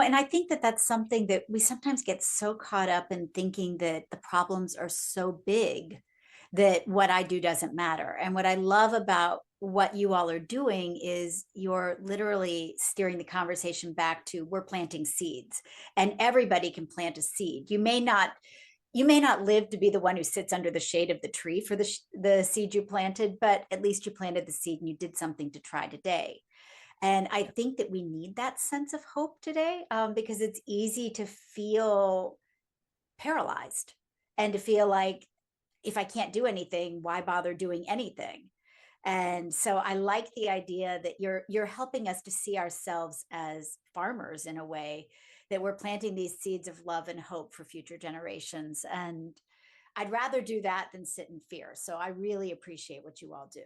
And I think that that's something that we sometimes get so caught up in thinking that the problems are so big that what I do doesn't matter. And what I love about what you all are doing is you're literally steering the conversation back to we're planting seeds, and everybody can plant a seed. You may not live to be the one who sits under the shade of the tree for the seed you planted, but at least you planted the seed and you did something to try today. And I think that we need that sense of hope today, because it's easy to feel paralyzed and to feel like if I can't do anything, why bother doing anything? And so I like the idea that you're helping us to see ourselves as farmers in a way, that we're planting these seeds of love and hope for future generations. And I'd rather do that than sit in fear. So I really appreciate what you all do.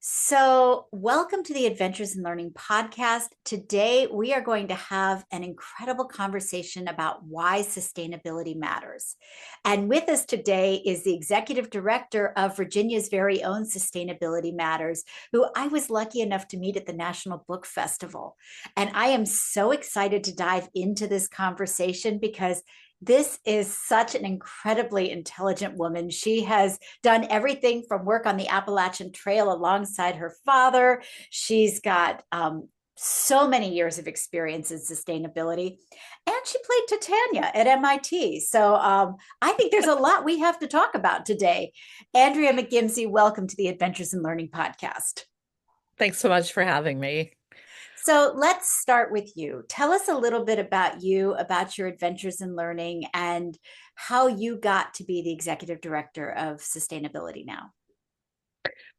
So, welcome to the Adventures in Learning podcast. Today, we are going to have an incredible conversation about why sustainability matters. And with us today is the executive director of Virginia's very own Sustainability Matters, who I was lucky enough to meet at the National Book Festival. And I am so excited to dive into this conversation because this is such an incredibly intelligent woman. She has done everything from work on the Appalachian Trail alongside her father. She's got so many years of experience in sustainability, and she played Titania at MIT. So I think there's a lot we have to talk about today. Andrea McGimsey, welcome to the Adventures in Learning podcast. Thanks so much for having me. So let's start with you. Tell us a little bit about you, about your adventures in learning, and how you got to be the executive director of sustainability now.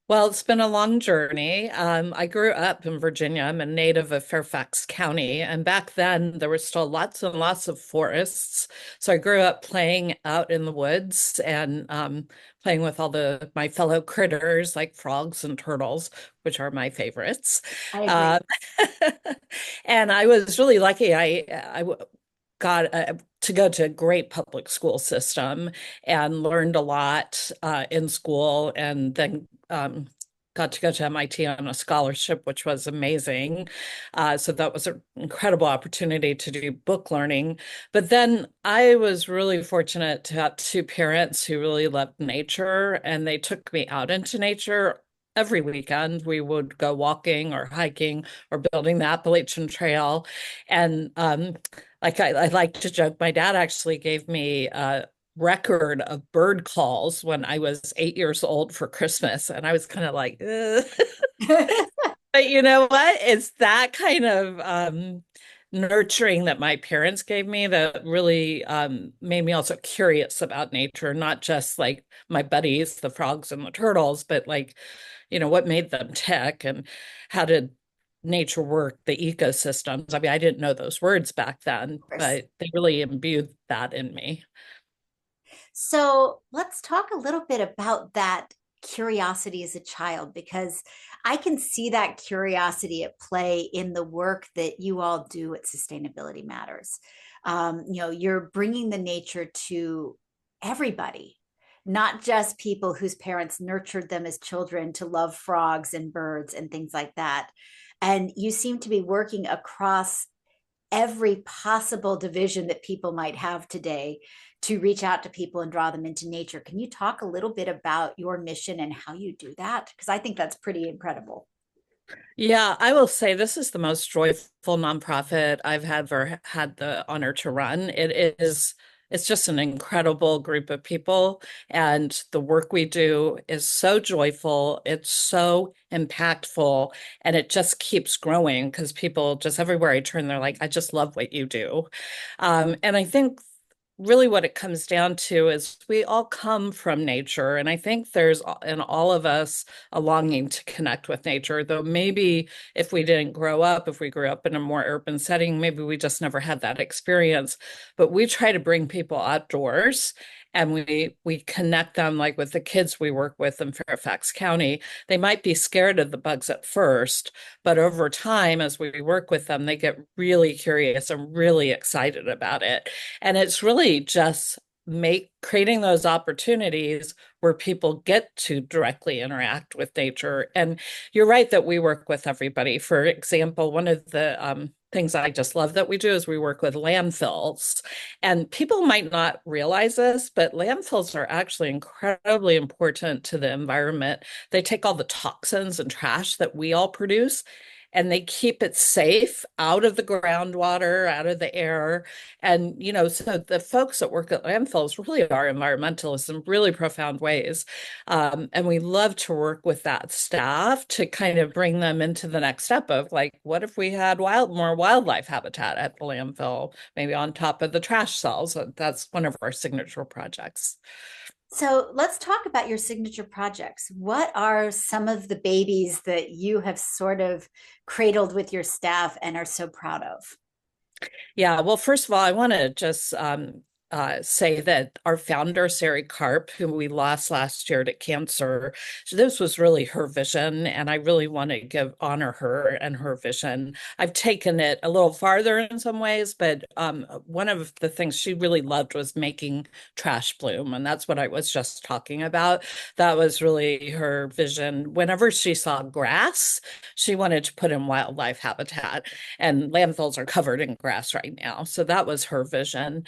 Well, it's been a long journey. I grew up in Virginia. I'm a native of Fairfax County, and back then there were still lots and lots of forests. So I grew up playing out in the woods and playing with all my fellow critters like frogs and turtles, which are my favorites. I agree. Uh, and I was really lucky. Got to go to a great public school system and learned a lot in school, and then got to go to MIT on a scholarship, which was amazing. So that was an incredible opportunity to do book learning. But then I was really fortunate to have two parents who really loved nature, and they took me out into nature. Every weekend, we would go walking or hiking or building the Appalachian Trail. And I like to joke, my dad actually gave me a record of bird calls when I was 8 years old for Christmas. And I was kind of like, ugh. But you know what? It's that kind of nurturing that my parents gave me that really made me also curious about nature, not just like my buddies, the frogs and the turtles, but like, what made them tick and how did nature work, the ecosystems. I mean, I didn't know those words back then, but they really imbued that in me. So let's talk a little bit about that curiosity as a child, because I can see that curiosity at play in the work that you all do at Sustainability Matters. You're bringing the nature to everybody, not just people whose parents nurtured them as children to love frogs and birds and things like that. And you seem to be working across every possible division that people might have today to reach out to people and draw them into nature. Can you talk a little bit about your mission and how you do that? Because I think that's pretty incredible. Yeah, I will say this is the most joyful nonprofit I've ever had the honor to run. It's just an incredible group of people, and the work we do is so joyful, it's so impactful, and it just keeps growing because people just everywhere I turn, they're like, I just love what you do. And I think really what it comes down to is we all come from nature. And I think there's in all of us a longing to connect with nature, though maybe if we didn't grow up, if we grew up in a more urban setting, maybe we just never had that experience. But we try to bring people outdoors and we connect them like with the kids we work with in Fairfax County. They might be scared of the bugs at first, but over time, as we work with them, they get really curious and really excited about it. And it's really just creating those opportunities where people get to directly interact with nature. And you're right that we work with everybody. For example, one of the things I just love that we do is we work with landfills. And people might not realize this, but landfills are actually incredibly important to the environment. They take all the toxins and trash that we all produce, and they keep it safe out of the groundwater, out of the air. And, so the folks that work at landfills really are environmentalists in really profound ways. And we love to work with that staff to kind of bring them into the next step of like, what if we had more wildlife habitat at the landfill, maybe on top of the trash cells? That's one of our signature projects. So let's talk about your signature projects. What are some of the babies that you have sort of cradled with your staff and are so proud of? Yeah, well, first of all, I want to just say that our founder, Sari Karp, whom we lost last year to cancer, this was really her vision, and I really want to honor her and her vision. I've taken it a little farther in some ways, but one of the things she really loved was making trash bloom, and that's what I was just talking about. That was really her vision. Whenever she saw grass, she wanted to put in wildlife habitat, and landfills are covered in grass right now. So that was her vision.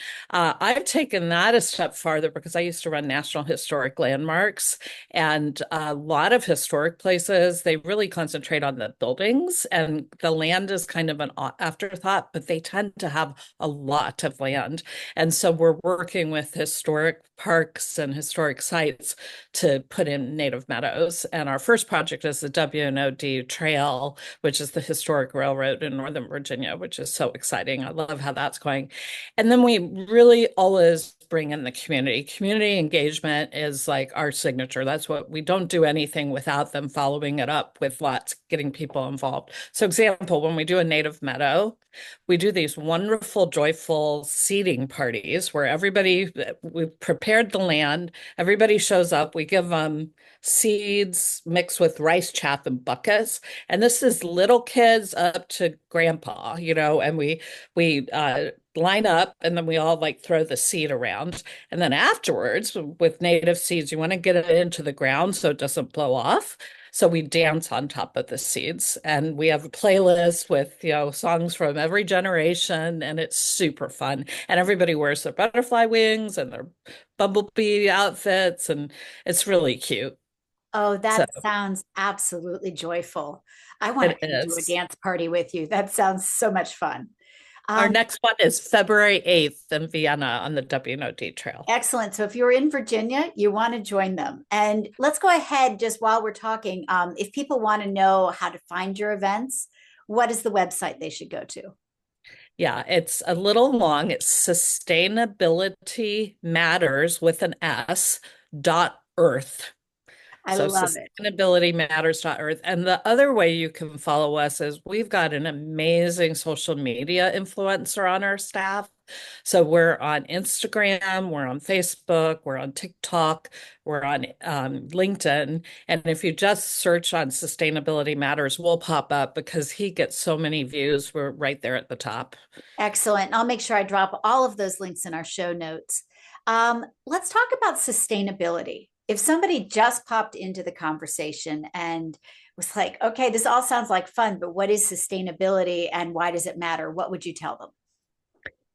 I've taken that a step farther because I used to run National Historic Landmarks, and a lot of historic places, they really concentrate on the buildings, and the land is kind of an afterthought, but they tend to have a lot of land. And so we're working with historic parks and historic sites to put in native meadows. And our first project is the W&OD Trail, which is the historic railroad in Northern Virginia, which is so exciting. I love how that's going. And then we really always bring in the community. Community engagement is like our signature. That's what we don't do anything without them following it up with lots, getting people involved. So, example, when we do a native meadow, we do these wonderful, joyful seeding parties where we've prepared the land, everybody shows up, we give them seeds mixed with rice chaff and buckets. And this is little kids up to grandpa, and we line up and then we all like throw the seed around. And then afterwards, with native seeds, you want to get it into the ground so it doesn't blow off. So we dance on top of the seeds, and we have a playlist with, songs from every generation, and it's super fun. And everybody wears their butterfly wings and their bumblebee outfits, and it's really cute. Oh, So that sounds absolutely joyful. I want to it come to a is. dance party with you. That sounds so much fun. Our Um, next one is February 8th in Vienna on the W&OD Trail. Excellent. So if you're in Virginia, you want to join them. And let's go ahead just while we're talking. If people want to know how to find your events, what is the website they should go to? Yeah, it's a little long. It's sustainability matters with an S dot earth. I So love it. sustainabilitymatters.earth. And the other way you can follow us is we've got an amazing social media influencer on our staff. So we're on Instagram, we're on Facebook, we're on TikTok, we're on LinkedIn. And if you just search on Sustainability Matters, we'll pop up because he gets so many views. We're right there at the top. Excellent. I'll make sure I drop all of those links in our show notes. Let's talk about sustainability. If somebody just popped into the conversation and was like, okay, this all sounds like fun, but what is sustainability and why does it matter? What would you tell them?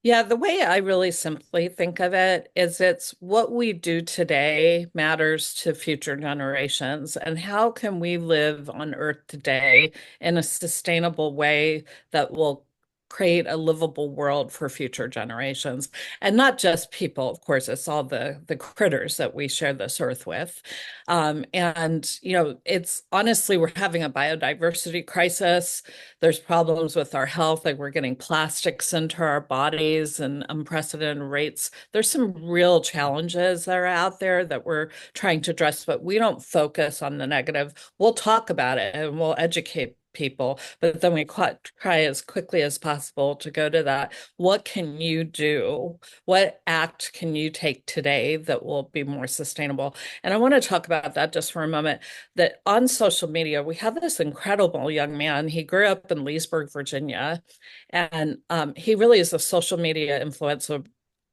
Yeah, the way I really simply think of it is it's what we do today matters to future generations. And how can we live on Earth today in a sustainable way that will create a livable world for future generations? And not just people, of course, it's all the critters that we share this Earth with. It's honestly, we're having a biodiversity crisis. There's problems with our health, like we're getting plastics into our bodies and unprecedented rates. There's some real challenges that are out there that we're trying to address, but we don't focus on the negative. We'll talk about it and we'll educate people, but then we try as quickly as possible to go to that. What can you do? What act can you take today that will be more sustainable? And I want to talk about that just for a moment, that on social media, we have this incredible young man. He grew up in Leesburg, Virginia, and he really is a social media influencer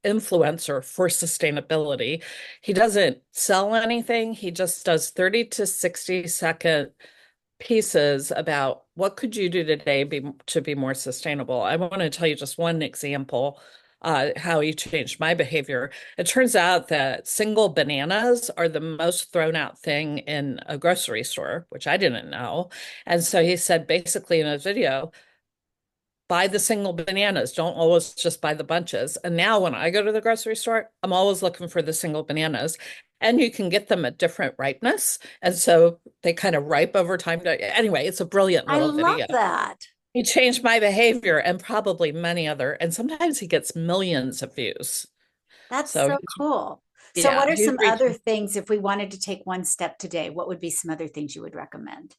influencer for sustainability. He doesn't sell anything. He just does 30 to 60-second pieces about what could you do today to be more sustainable. I want to tell you just one example, how he changed my behavior. It turns out that single bananas are the most thrown out thing in a grocery store, which I didn't know. And so he said basically in his video, buy the single bananas. Don't always just buy the bunches. And now when I go to the grocery store, I'm always looking for the single bananas. And you can get them at different ripeness. And so they kind of ripe over time. Anyway, it's a brilliant I little love video. that. He changed my behavior and probably many other, and sometimes he gets millions of views. That's So so cool. So, yeah, what are he's some reached. other things if we wanted to take one step today? What would be some other things you would recommend?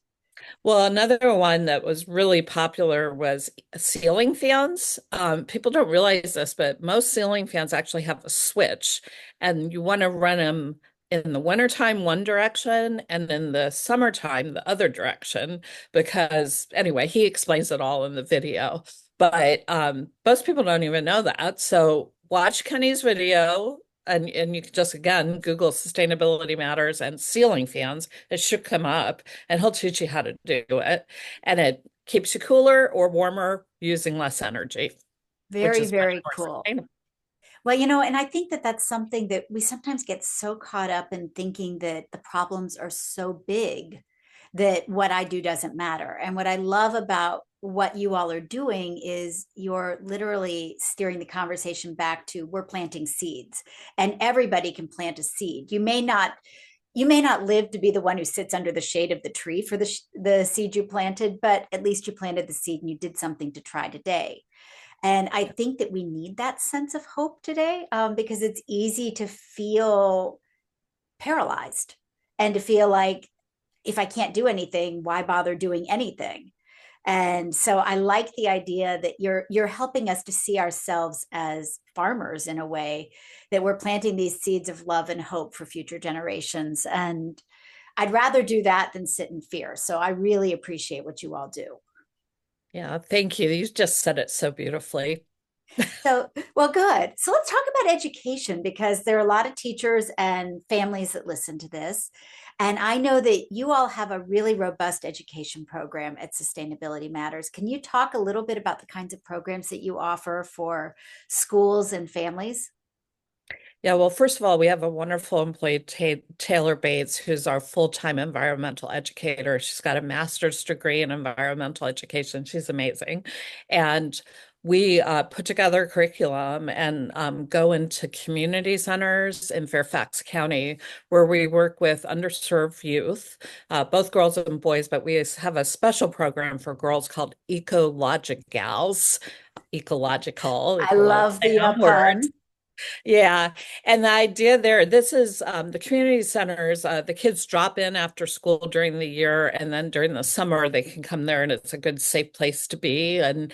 Well, another one that was really popular was ceiling fans. People don't realize this, but most ceiling fans actually have a switch, and you want to run them in the wintertime one direction and in the summertime the other direction. Because anyway, he explains it all in the video. But most people don't even know that. So watch Kenny's video. And you can just again Google sustainability matters and ceiling fans. It should come up and he'll teach you how to do it. And it keeps you cooler or warmer using less energy, which Very, is much very more cool. sustainable. Well, and I think that that's something that we sometimes get so caught up in thinking that the problems are so big that what I do doesn't matter. And what I love about what you all are doing is you're literally steering the conversation back to we're planting seeds and everybody can plant a seed. You may not live to be the one who sits under the shade of the tree for the seed you planted, but at least you planted the seed and you did something to try today. And I think that we need that sense of hope today, because it's easy to feel paralyzed and to feel like if I can't do anything, why bother doing anything? And so I like the idea that you're helping us to see ourselves as farmers in a way that we're planting these seeds of love and hope for future generations. And I'd rather do that than sit in fear. So I really appreciate what you all do. Yeah, thank you. You just said it so beautifully. So, well, good. So let's talk about education because there are a lot of teachers and families that listen to this. And I know that you all have a really robust education program at Sustainability Matters. Can you talk a little bit about the kinds of programs that you offer for schools and families? Yeah, well, first of all, we have a wonderful employee, Taylor Bates, who's our full-time environmental educator. She's got a master's degree in environmental education. She's amazing. And we put together a curriculum and go into community centers in Fairfax County where we work with underserved youth, both girls and boys, but we have a special program for girls called EcologicGALS, ecological, I if you will, love play the on words. pun. Yeah. And the idea there, this is the community centers, the kids drop in after school during the year, and then during the summer they can come there and it's a good safe place to be. And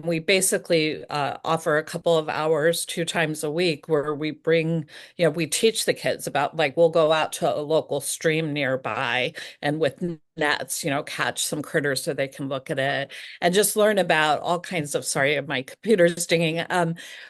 we basically offer a couple of hours 2 times a week where we bring, we teach the kids about like we'll go out to a local stream nearby and with nets, catch some critters so they can look at it and just learn about all kinds of, sorry, my computer's dinging.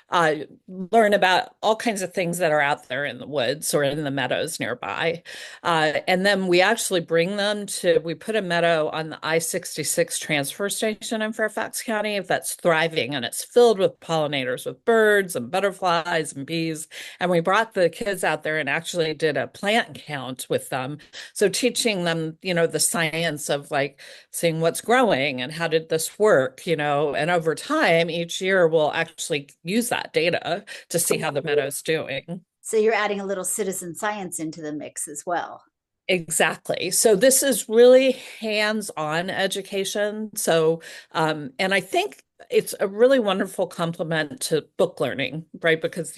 Uh, Learn about all kinds of things that are out there in the woods or in the meadows nearby. And then we actually bring them we put a meadow on the I-66 transfer station in Fairfax County that's thriving and it's filled with pollinators, with birds and butterflies and bees. And we brought the kids out there and actually did a plant count with them. So teaching them, the science of like seeing what's growing and how did this work, and over time, each year we'll actually use that data to see how the meadow's doing. So you're adding a little citizen science into the mix as well. Exactly. So this is really hands-on education. So, and I think it's a really wonderful complement to book learning, right? Because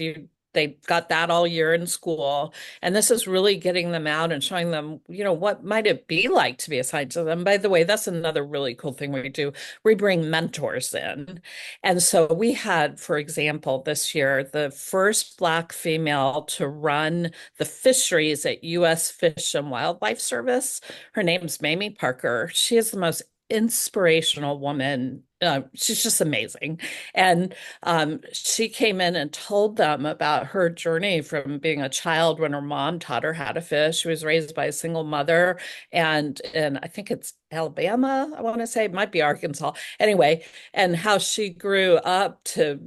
they got that all year in school, and this is really getting them out and showing them, what might it be like to be assigned to them. By the way, that's another really cool thing we do. We bring mentors in. And so we had, for example, this year, the first Black female to run the fisheries at U.S. Fish and Wildlife Service. Her name's Mamie Parker. She is the most inspirational woman she's just amazing. And she came in and told them about her journey from being a child when her mom taught her how to fish. She was raised by a single mother, and I think it's Alabama, I want to say, it might be Arkansas. Anyway, and how she grew up to,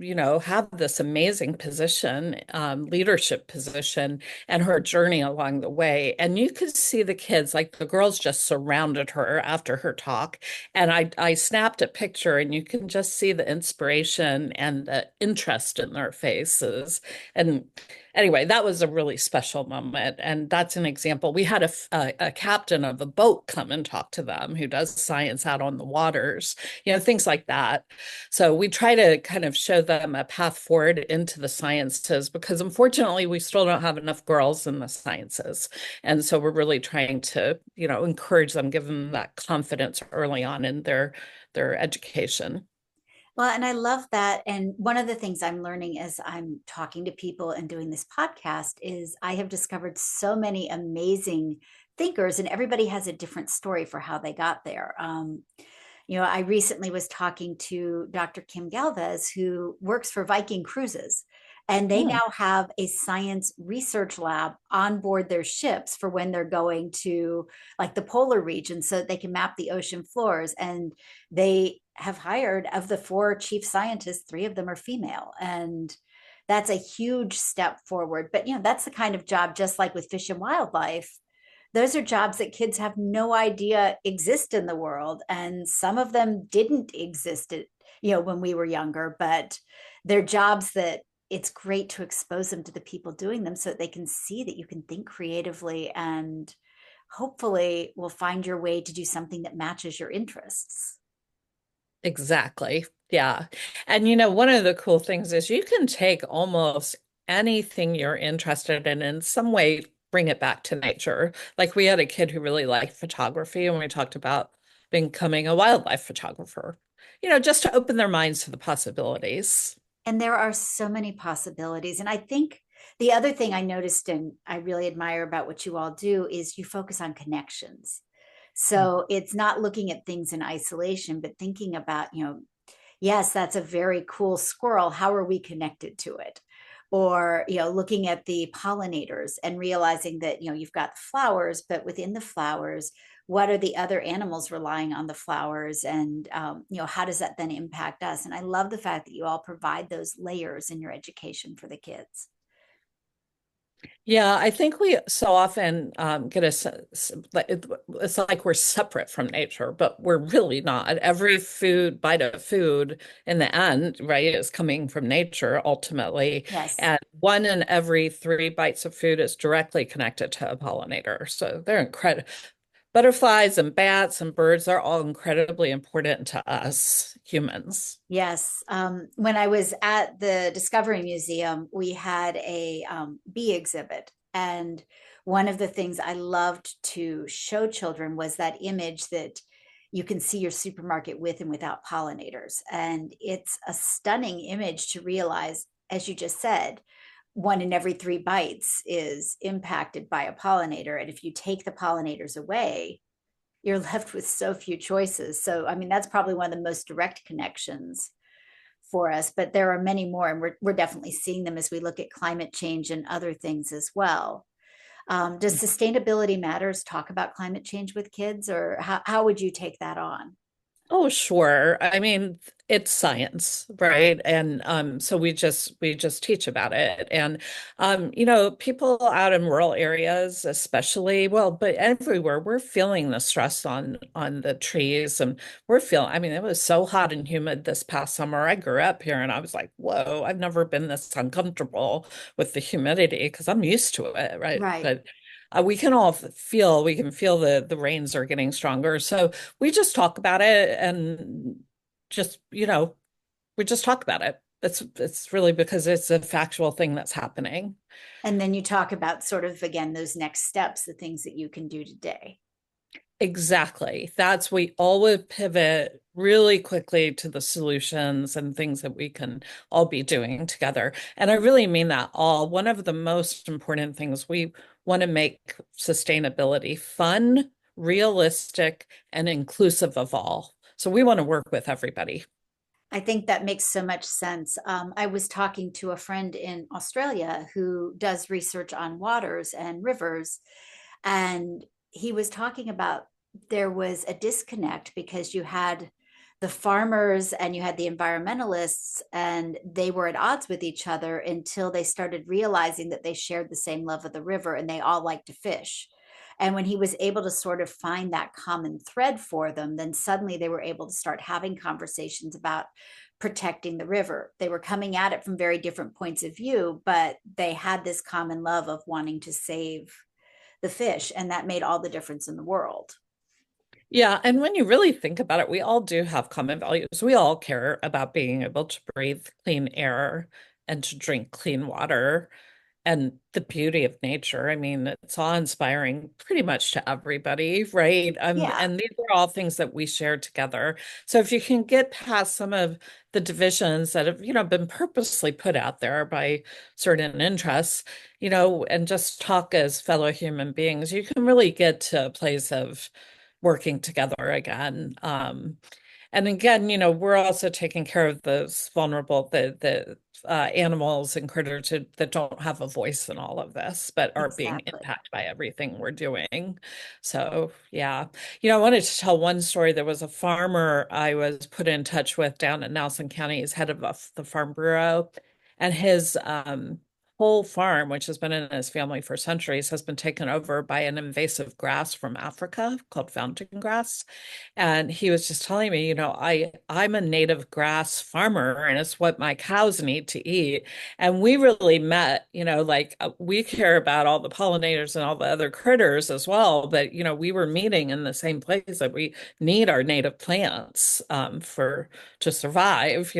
have this amazing position, leadership position, and her journey along the way. And you could see the kids, like the girls just surrounded her after her talk. And I snapped a picture, and you can just see the inspiration and the interest in their faces. And anyway, that was a really special moment. And that's an example. We had a captain of a boat come and talk to them who does science out on the waters, things like that. So we try to kind of show them a path forward into the sciences because unfortunately we still don't have enough girls in the sciences. And so we're really trying to, encourage them, give them that confidence early on in their education. Well, and I love that. And one of the things I'm learning as I'm talking to people and doing this podcast is I have discovered so many amazing thinkers, and everybody has a different story for how they got there. I recently was talking to Dr. Kim Galvez, who works for Viking Cruises, and they Hmm. now have a science research lab on board their ships for when they're going to like the polar region so that they can map the ocean floors. And they have hired, of the four chief scientists, three of them are female. And that's a huge step forward. But, that's the kind of job, just like with fish and wildlife, those are jobs that kids have no idea exist in the world, and some of them didn't exist when we were younger, but they're jobs that it's great to expose them to the people doing them so that they can see that you can think creatively and hopefully will find your way to do something that matches your interests. Exactly. Yeah. And one of the cool things is you can take almost anything you're interested in some way, bring it back to nature. Like we had a kid who really liked photography, and we talked about becoming a wildlife photographer, just to open their minds to the possibilities. And there are so many possibilities. And I think the other thing I noticed and I really admire about what you all do is you focus on connections. So it's not looking at things in isolation, but thinking about, yes, that's a very cool squirrel. How are we connected to it? Or, looking at the pollinators and realizing that, you've got the flowers, but within the flowers, what are the other animals relying on the flowers? And, how does that then impact us? And I love the fact that you all provide those layers in your education for the kids. Yeah, I think we so often get a sense like it's like we're separate from nature, but we're really not. Every bite of food in the end, right, is coming from nature ultimately. Yes. And one in every three bites of food is directly connected to a pollinator. So they're incredible. Butterflies and bats and birds are all incredibly important to us humans. Yes. When I was at the Discovery Museum, we had a bee exhibit. And one of the things I loved to show children was that image that you can see your supermarket with and without pollinators. And it's a stunning image to realize, as you just said, one in every three bites is impacted by a pollinator. And if you take the pollinators away, you're left with so few choices. So, I mean, that's probably one of the most direct connections for us, but there are many more, and we're definitely seeing them as we look at climate change and other things as well. Does sustainability matters talk about climate change with kids, or how would you take that on? Oh, sure. I mean, it's science, right? And so we just teach about it. And people out in rural areas, especially, well, but everywhere, we're feeling the stress on the trees, and I mean, it was so hot and humid this past summer. I grew up here and I was like, whoa, I've never been this uncomfortable with the humidity because I'm used to it, right? Right. But we can feel the rains are getting stronger. So we just talk about it and just, we just talk about it. It's really because it's a factual thing that's happening. And then you talk about sort of, again, those next steps, the things that you can do today. Exactly. We always pivot really quickly to the solutions and things that we can all be doing together. And I really mean that all. One of the most important things, we want to make sustainability fun, realistic, and inclusive of all. So we want to work with everybody. I think that makes so much sense. I was talking to a friend in Australia who does research on waters and rivers, and he was talking about there was a disconnect because you had the farmers and you had the environmentalists, and they were at odds with each other until they started realizing that they shared the same love of the river and they all like to fish. And when he was able to sort of find that common thread for them, then suddenly they were able to start having conversations about protecting the river. They were coming at it from very different points of view, but they had this common love of wanting to save the fish. And that made all the difference in the world. Yeah, and when you really think about it, we all do have common values. We all care about being able to breathe clean air and to drink clean water and the beauty of nature. I mean, it's awe-inspiring pretty much to everybody, right? Yeah, And these are all things that we share together. So if you can get past some of the divisions that have, been purposely put out there by certain interests, and just talk as fellow human beings, you can really get to a place of working together again. And again, we're also taking care of those vulnerable, the animals and critters that don't have a voice in all of this, but are being exactly. impacted by everything we're doing. So, yeah. I wanted to tell one story. There was a farmer I was put in touch with down in Nelson County. He's head of the Farm Bureau, and his whole farm, which has been in his family for centuries, has been taken over by an invasive grass from Africa called fountain grass. And he was just telling me, I'm a native grass farmer and it's what my cows need to eat. And we really met, we care about all the pollinators and all the other critters as well. But, we were meeting in the same place that we need our native plants for to survive,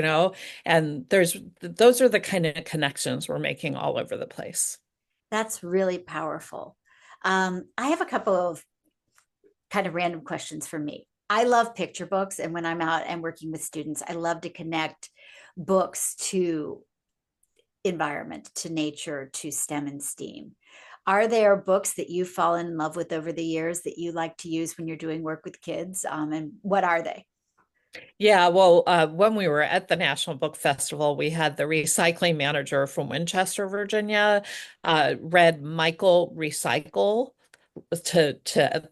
and those are the kind of connections we're making all over the place. That's really powerful. I have a couple of kind of random questions for me. I love picture books. And when I'm out and working with students, I love to connect books to environment, to nature, to STEM and STEAM. Are there books that you've fallen in love with over the years that you like to use when you're doing work with kids? And what are they? Yeah, well, when we were at the National Book Festival, we had the recycling manager from Winchester, Virginia, read Michael Recycle to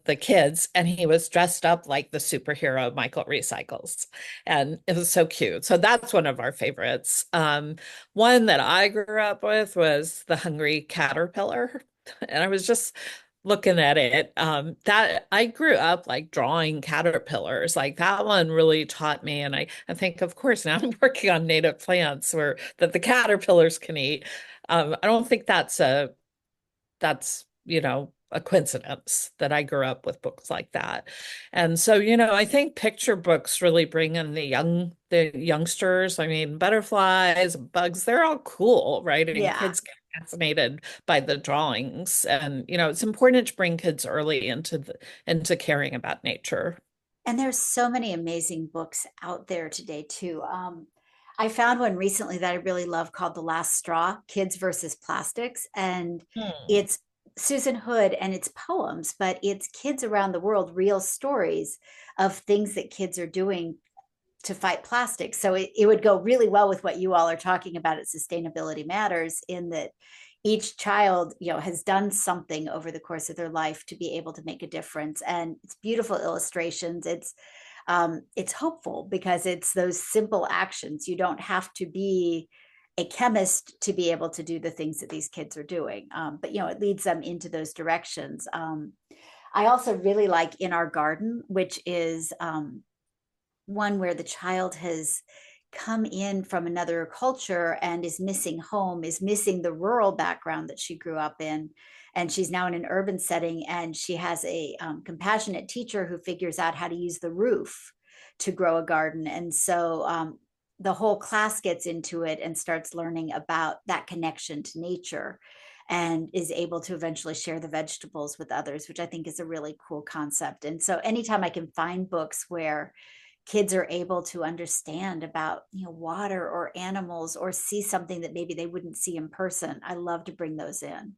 the kids, and he was dressed up like the superhero Michael Recycles, and it was so cute. So that's one of our favorites. One that I grew up with was The Hungry Caterpillar, and I was just looking at it. That I grew up like drawing caterpillars. Like that one really taught me, and I think, of course, now I'm working on native plants where that the caterpillars can eat. I don't think that's a coincidence that I grew up with books like that. And so, I think picture books really bring in the youngsters. I mean, butterflies, bugs, they're all cool, right? And Yeah. kids get fascinated by the drawings. And, it's important to bring kids early into caring about nature. And there's so many amazing books out there today too. I found one recently that I really love called The Last Straw: Kids versus Plastics. And Hmm. it's Susan Hood and it's poems, but it's kids around the world, real stories of things that kids are doing to fight plastic. So it would go really well with what you all are talking about at Sustainability Matters, in that each child, has done something over the course of their life to be able to make a difference. And it's beautiful illustrations. It's hopeful because it's those simple actions. You don't have to be a chemist to be able to do the things that these kids are doing. But it leads them into those directions. I also really like In Our Garden, which is one where the child has come in from another culture and is missing home, is missing the rural background that she grew up in. And she's now in an urban setting, and she has a compassionate teacher who figures out how to use the roof to grow a garden. And so the whole class gets into it and starts learning about that connection to nature, and is able to eventually share the vegetables with others, which I think is a really cool concept. And so anytime I can find books where kids are able to understand about water or animals, or see something that maybe they wouldn't see in person, I love to bring those in.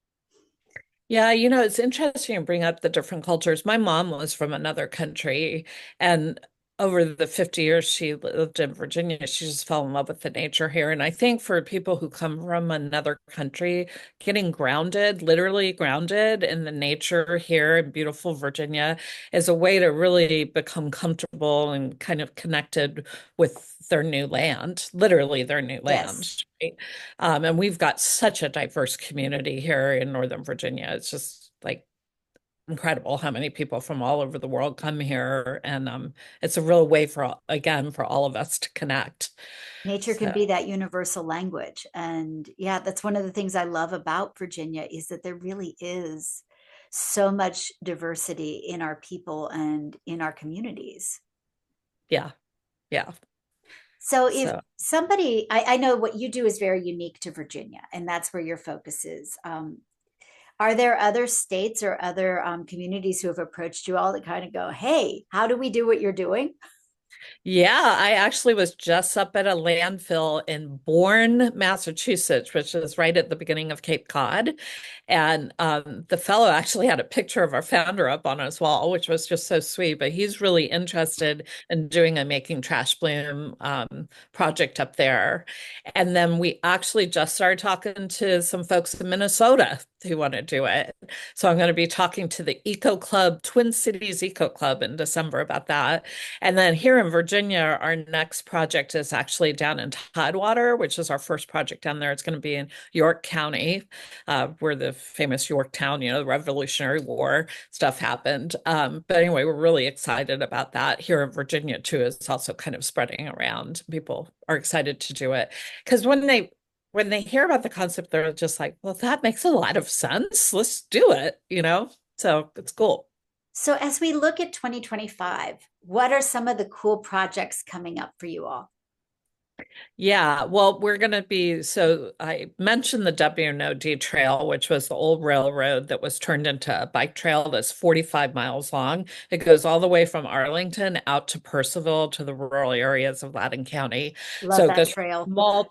Yeah, it's interesting to bring up the different cultures. My mom was from another country, and over the 50 years she lived in Virginia, she just fell in love with the nature here. And I think for people who come from another country, getting grounded, literally grounded in the nature here in beautiful Virginia is a way to really become comfortable and kind of connected with their new land, literally their new Yes. land. Right? And we've got such a diverse community here in Northern Virginia. It's just like incredible how many people from all over the world come here, and it's a real way for again for all of us to connect. Nature can So be that universal language. And yeah, that's one of the things I love about Virginia is that there really is so much diversity in our people and in our communities. yeah, yeah. So if So somebody, I know what you do is very unique to Virginia, and that's where your focus is. Are there other states or other communities who have approached you all that kind of go, hey, how do we do what you're doing? yeah, I actually was just up at a landfill in Bourne, Massachusetts, which is right at the beginning of Cape Cod. And the fellow actually had a picture of our founder up on his wall, which was just so sweet. But he's really interested in doing a Making Trash Bloom project up there. And then we actually just started talking to some folks in Minnesota who want to do it. So I'm going to be talking to the Eco Club, Twin Cities Eco Club in December about that. And then here in Virginia, our next project is actually down in Tidewater, which is our first project down there. It's going to be in York County, where the famous Yorktown, the Revolutionary War stuff happened. But anyway, we're really excited about that. Here in Virginia, too, it's also kind of spreading around. People are excited to do it because when they hear about the concept, they're just like, well, that makes a lot of sense. Let's do it. So it's cool. So as we look at 2025, what are some of the cool projects coming up for you all? Yeah, well, we're going to be, so I mentioned the W&OD Trail, which was the old railroad that was turned into a bike trail that's 45 miles long. It goes all the way from Arlington out to Percival to the rural areas of Loudoun County. Love So it that goes trail.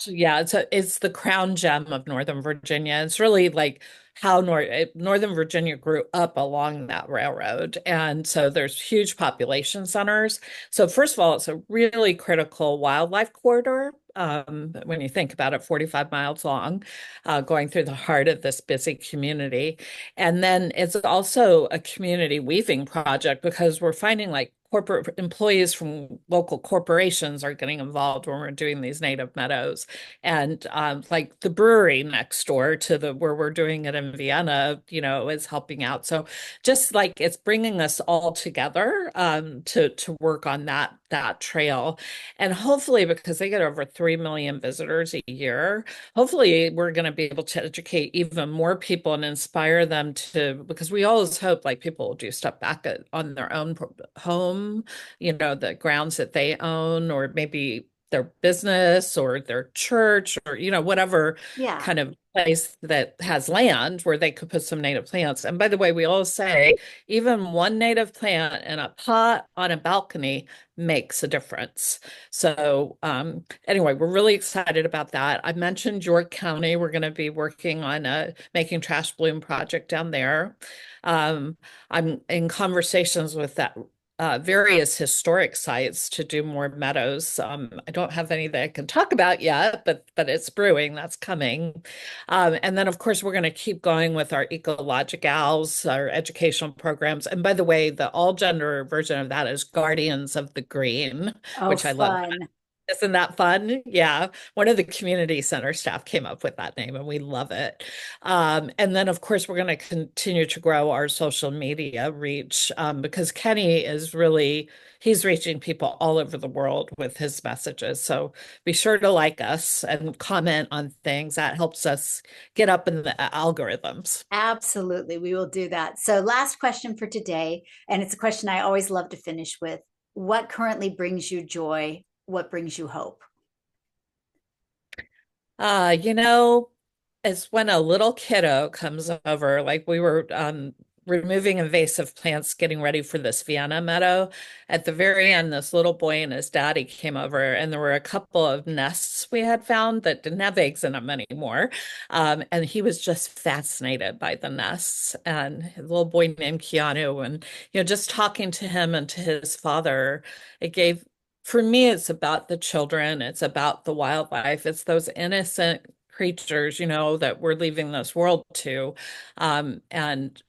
yeah, it's the crown gem of Northern Virginia. It's really like how Northern Virginia grew up along that railroad. And so there's huge population centers. So first of all, it's a really critical wildlife corridor. When you think about it, 45 miles long, going through the heart of this busy community. And then it's also a community weaving project because we're finding like corporate employees from local corporations are getting involved when we're doing these native meadows. And like the brewery next door to the where we're doing it in Vienna, is helping out. So just like it's bringing us all together to work on that trail. And hopefully, because they get over 3 million visitors a year, hopefully we're going to be able to educate even more people and inspire them to, because we always hope like people will do stuff back on their own home, the grounds that they own, or maybe their business or their church or, whatever Yeah. kind of place that has land where they could put some native plants. And by the way, we always say even one native plant in a pot on a balcony makes a difference. So anyway, we're really excited about that. I mentioned York County. We're going to be working on a Making Trash Bloom project down there. Um, I'm in conversations with that various historic sites to do more meadows. I don't have any that I can talk about yet, but it's brewing. That's coming. And then, of course, we're going to keep going with our EcologicGALS, our educational programs. And by the way, the all gender version of that is Guardians of the Green, Oh, which I love. fun. Isn't that fun? Yeah. One of the community center staff came up with that name and we love it. And then, of course, we're going to continue to grow our social media reach because Kenny is really, he's reaching people all over the world with his messages. So be sure to like us and comment on things. That helps us get up in the algorithms. Absolutely. We will do that. So, last question for today. And it's a question I always love to finish with. What currently brings you joy? What brings you hope? Uh, you know, it's when a little kiddo comes over, like we were removing invasive plants, getting ready for this Vienna meadow. At the very end, this little boy and his daddy came over, and there were a couple of nests we had found that didn't have eggs in them anymore. And he was just fascinated by the nests. And a little boy named Keanu, and just talking to him and to his father, it gave. For me, it's about the children, it's about the wildlife, it's those innocent creatures, that we're leaving this world to, and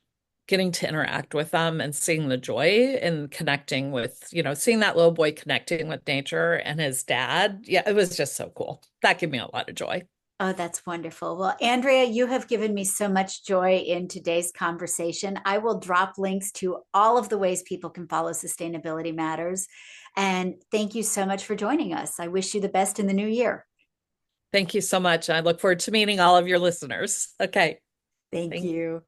getting to interact with them and seeing the joy in connecting with, seeing that little boy connecting with nature and his dad. Yeah, it was just so cool. That gave me a lot of joy. Oh, that's wonderful. Well, Andrea, you have given me so much joy in today's conversation. I will drop links to all of the ways people can follow Sustainability Matters. And thank you so much for joining us. I wish you the best in the new year. Thank you so much. I look forward to meeting all of your listeners. Okay. Thank Thank you.